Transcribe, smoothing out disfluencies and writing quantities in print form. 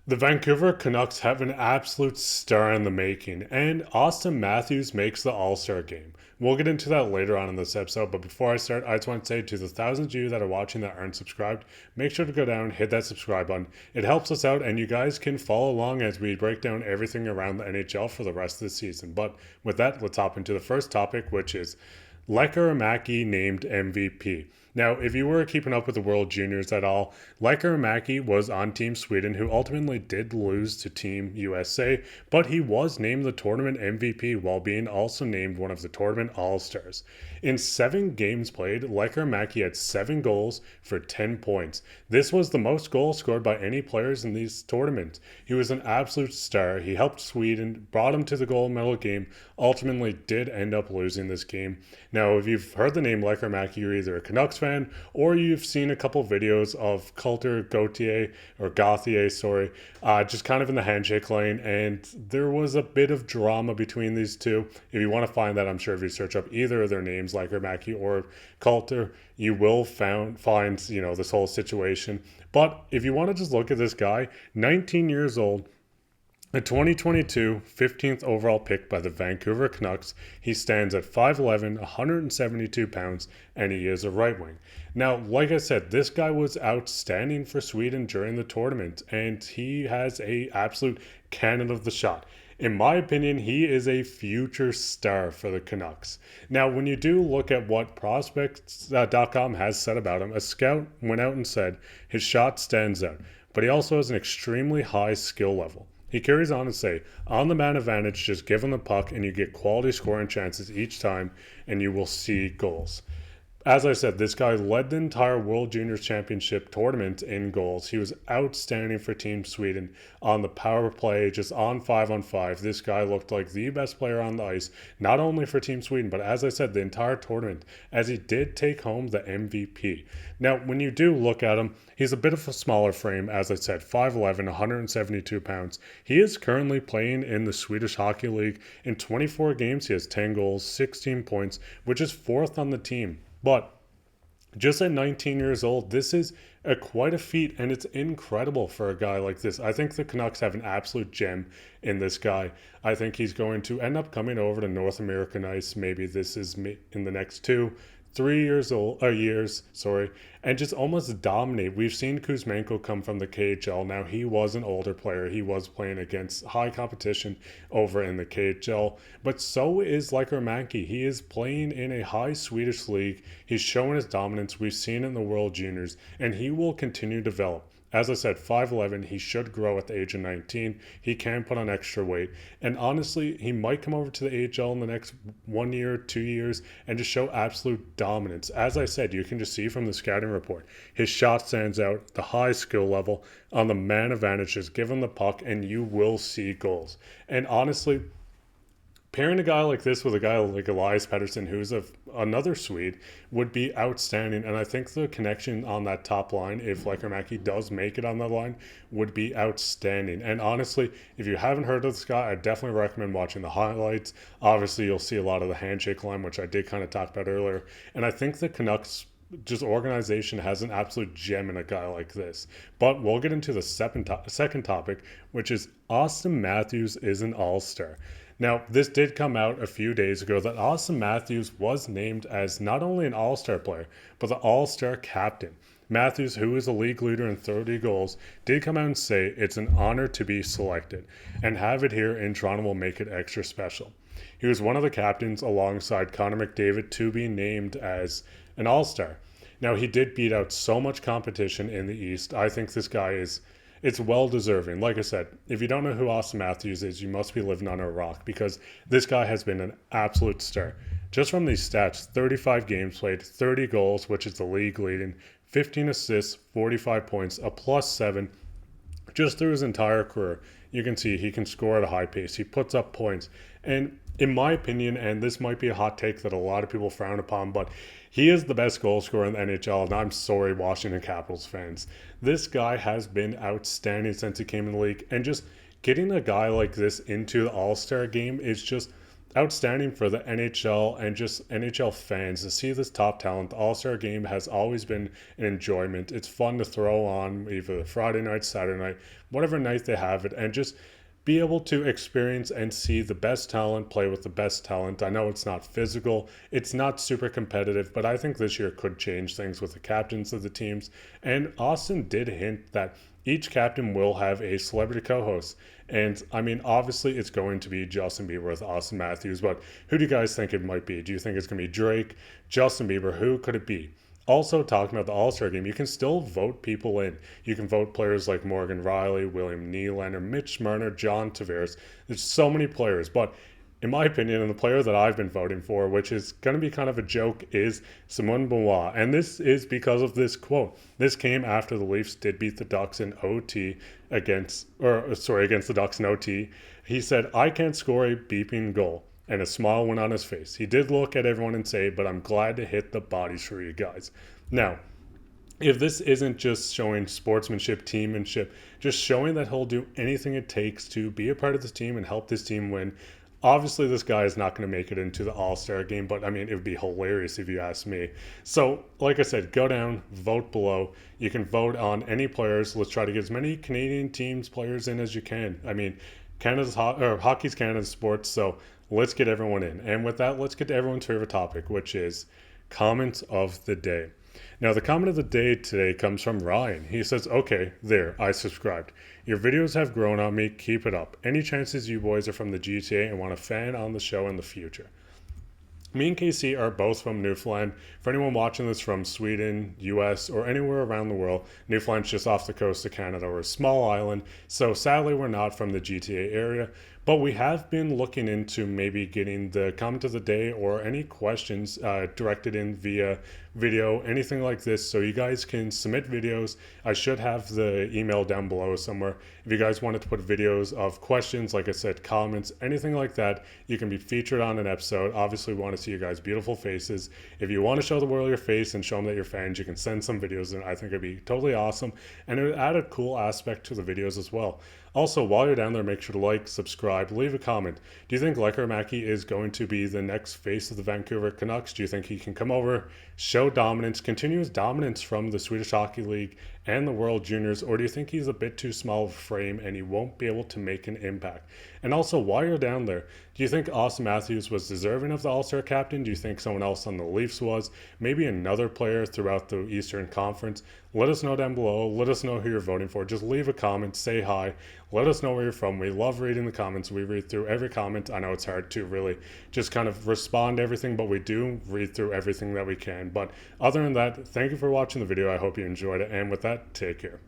The Vancouver Canucks have an absolute star in the making, and Auston Matthews makes the All-Star game. We'll get into that later on in this episode, but before I start, I just want to say to the thousands of you that are watching that aren't subscribed, make sure to go down, hit that subscribe button. It helps us out, and you guys can follow along as we break down everything around the NHL for the rest of the season. But with that, let's hop into the first topic, which is Lekkerimaki named MVP. Now, if you were keeping up with the World Juniors at all, Lekkerimaki was on Team Sweden, who ultimately did lose to Team USA, but he was named the tournament MVP while being also named one of the tournament All-Stars. In 7 games played, Lekkerimaki had 7 goals for 10 points. This was the most goals scored by any players in these tournaments. He was an absolute star. He helped Sweden, brought him to the gold medal game, ultimately did end up losing this game. Now, if you've heard the name Lekkerimaki, you're either a Canucks fan or you've seen a couple videos of Coulter Gauthier, just kind of in the handshake lane, and there was a bit of drama between these two. If you want to find that, I'm sure if you search up either of their names, Lekkerimaki or Coulter, you will find this whole situation. But if you want to just look at this guy, 19 years old, a 2022 15th overall pick by the Vancouver Canucks, he stands at 5'11", 172 pounds, and he is a right wing. Now, like I said, this guy was outstanding for Sweden during the tournament, and he has a absolute cannon of the shot. In my opinion, he is a future star for the Canucks. Now, when you do look at what prospects.com has said about him, a scout went out and said his shot stands out, but he also has an extremely high skill level. He carries on to say, on the man advantage, just give him the puck and you get quality scoring chances each time and you will see goals. As I said, this guy led the entire World Juniors Championship tournament in goals. He was outstanding for Team Sweden on the power play, just on 5-on-5. This guy looked like the best player on the ice, not only for Team Sweden, but as I said, the entire tournament, as he did take home the MVP. Now, when you do look at him, he's a bit of a smaller frame, as I said, 5'11", 172 pounds. He is currently playing in the Swedish Hockey League. In 24 games, he has 10 goals, 16 points, which is 4th on the team. But just at 19 years old, this is quite a feat, and it's incredible for a guy like this. I think the Canucks have an absolute gem in this guy. I think he's going to end up coming over to North American ice. Maybe this is in the next 2-3 years, and just almost dominate. We've seen Kuzmenko come from the KHL. Now, he was an older player. He was playing against high competition over in the KHL, but so is Lekkerimaki. He is playing in a high Swedish league. He's showing his dominance. We've seen it in the World Juniors, and he will continue to develop. As I said, 5'11", he should grow at the age of 19. He can put on extra weight. And honestly, he might come over to the AHL in the next 1 year, 2 years, and just show absolute dominance. As I said, you can just see from the scouting report, his shot stands out, the high skill level on the man advantage. Just give him the puck, and you will see goals. And honestly, pairing a guy like this with a guy like Elias Pettersson, who's another Swede, would be outstanding. And I think the connection on that top line, if Lekkerimaki does make it on that line, would be outstanding. And honestly, if you haven't heard of this guy, I definitely recommend watching the highlights. Obviously, you'll see a lot of the handshake line, which I did kind of talk about earlier. And I think the Canucks organization has an absolute gem in a guy like this. But we'll get into the second topic, which is Auston Matthews is an all-star. Now, this did come out a few days ago that Auston Matthews was named as not only an all-star player, but the all-star captain. Matthews, who is a league leader in 30 goals, did come out and say it's an honor to be selected, and have it here in Toronto will make it extra special. He was one of the captains alongside Connor McDavid to be named as an all-star. Now, he did beat out so much competition in the East. I think this guy it's well deserving. Like I said, if you don't know who Auston Matthews is, you must be living on a rock, because this guy has been an absolute star. Just from these stats, 35 games played, 30 goals, which is the league leading, 15 assists, 45 points, a +7. Just through his entire career, you can see he can score at a high pace. He puts up points. And in my opinion, and this might be a hot take that a lot of people frown upon, but he is the best goal scorer in the NHL, and I'm sorry, Washington Capitals fans. This guy has been outstanding since he came in the league, and just getting a guy like this into the All-Star game is just outstanding for the NHL and just NHL fans to see this top talent. The All-Star game has always been an enjoyment. It's fun to throw on either Friday night, Saturday night, whatever night they have it, and just be able to experience and see the best talent play with the best talent. I know it's not physical, it's not super competitive, but I think this year could change things with the captains of the teams. And Auston did hint that each captain will have a celebrity co-host. And I mean, obviously, it's going to be Justin Bieber with Auston Matthews, but who do you guys think it might be? Do you think it's going to be Drake, Justin Bieber? Who could it be? Also, talking about the All-Star game, you can still vote people in. You can vote players like Morgan Riley, William Nylander, Mitch Marner, John Tavares. There's so many players, but in my opinion, and the player that I've been voting for, which is going to be kind of a joke, is Simone Benoit. And this is because of this quote. This came after the Leafs did beat the Ducks in OT against the Ducks in OT. He said, "I can't score a beeping goal." And a smile went on his face. He did look at everyone and say, "But I'm glad to hit the bodies for you guys." Now, if this isn't just showing sportsmanship, teammanship, just showing that he'll do anything it takes to be a part of this team and help this team win. Obviously, this guy is not going to make it into the All-Star game, but I mean, it would be hilarious if you ask me. So, like I said, go down, vote below. You can vote on any players. Let's try to get as many Canadian teams players in as you can. I mean, hockey's Canada's sport, so let's get everyone in. And with that, let's get to everyone's favorite topic, which is comments of the day. Now, the comment of the day today comes from Ryan. He says, "Okay, there, I subscribed. Your videos have grown on me. Keep it up. Any chances you boys are from the GTA and want a fan on the show in the future?" Me and KC are both from Newfoundland. For anyone watching this from Sweden, US, or anywhere around the world, Newfoundland's just off the coast of Canada. We're a small island, so sadly we're not from the GTA area. But we have been looking into maybe getting the comment of the day or any questions directed in via video, anything like this. So you guys can submit videos. I should have the email down below somewhere. If you guys wanted to put videos of questions, like I said, comments, anything like that, you can be featured on an episode. Obviously, we want to see you guys' beautiful faces. If you want to show the world your face and show them that you're fans, you can send some videos, and I think it'd be totally awesome. And it would add a cool aspect to the videos as well. Also, while you're down there, make sure to like, subscribe, leave a comment. Do you think Lekkerimaki is going to be the next face of the Vancouver Canucks? Do you think he can come over, show dominance, continue his dominance from the Swedish Hockey League and the World Juniors, or do you think he's a bit too small of a frame and he won't be able to make an impact? And also, while you're down there, do you think Auston Matthews was deserving of the All-Star captain? Do you think someone else on the Leafs was? Maybe another player throughout the Eastern Conference? Let us know down below. Let us know who you're voting for. Just leave a comment, say hi. Let us know where you're from. We love reading the comments. We read through every comment. I know it's hard to really just kind of respond to everything, but we do read through everything that we can. But other than that, thank you for watching the video. I hope you enjoyed it. And with that, take care.